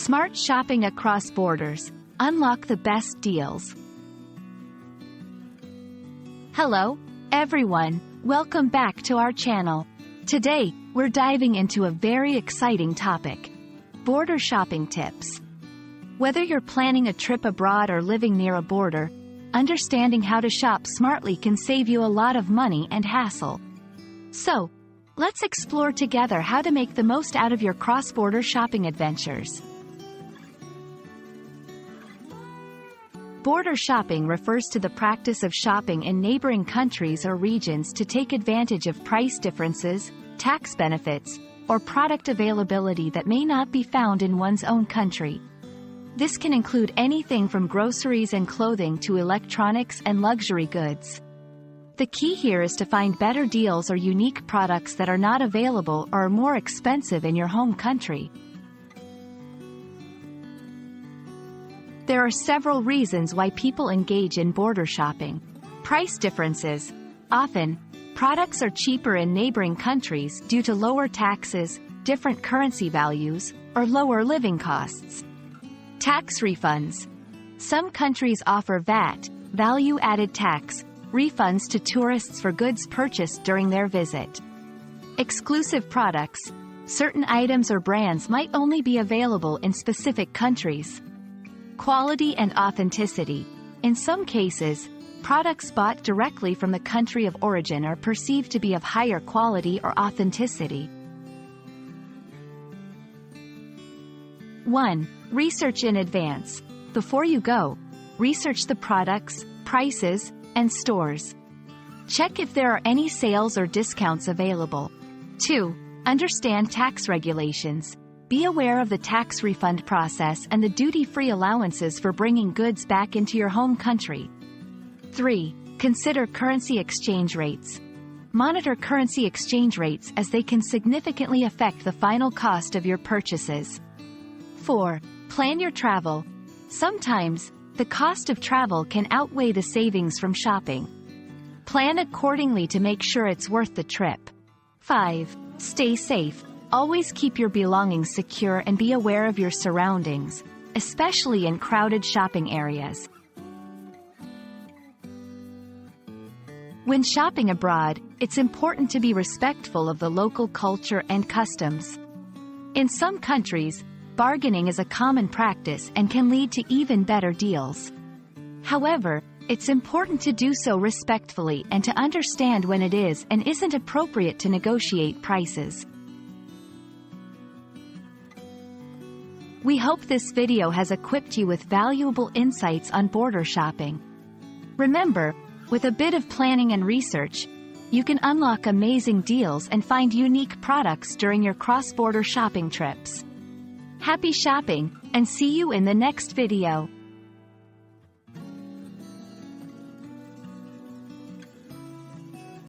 Smart shopping across borders. Unlock the best deals. Hello, everyone. Welcome back to our channel. Today, we're diving into a very exciting topic: border shopping tips. Whether you're planning a trip abroad or living near a border, understanding how to shop smartly can save you a lot of money and hassle. So, let's explore together how to make the most out of your cross-border shopping adventures. Border shopping refers to the practice of shopping in neighboring countries or regions to take advantage of price differences, tax benefits, or product availability that may not be found in one's own country. This can include anything from groceries and clothing to electronics and luxury goods. The key here is to find better deals or unique products that are not available or are more expensive in your home country. There are several reasons why people engage in border shopping. Price differences. Often, products are cheaper in neighboring countries due to lower taxes, different currency values, or lower living costs. Tax refunds. Some countries offer VAT, value-added tax, refunds to tourists for goods purchased during their visit. Exclusive products. Certain items or brands might only be available in specific countries. Quality and authenticity. In some cases, products bought directly from the country of origin are perceived to be of higher quality or authenticity. 1. Research in advance. Before you go, research the products, prices, and stores. Check if there are any sales or discounts available. 2. Understand tax regulations. Be aware of the tax refund process and the duty-free allowances for bringing goods back into your home country. 3. Consider currency exchange rates. Monitor currency exchange rates as they can significantly affect the final cost of your purchases. 4. Plan your travel. Sometimes, the cost of travel can outweigh the savings from shopping. Plan accordingly to make sure it's worth the trip. 5. Stay safe. Always keep your belongings secure and be aware of your surroundings, especially in crowded shopping areas. When shopping abroad, it's important to be respectful of the local culture and customs. In some countries, bargaining is a common practice and can lead to even better deals. However, it's important to do so respectfully and to understand when it is and isn't appropriate to negotiate prices. We hope this video has equipped you with valuable insights on border shopping. Remember, with a bit of planning and research, you can unlock amazing deals and find unique products during your cross-border shopping trips. Happy shopping, and see you in the next video.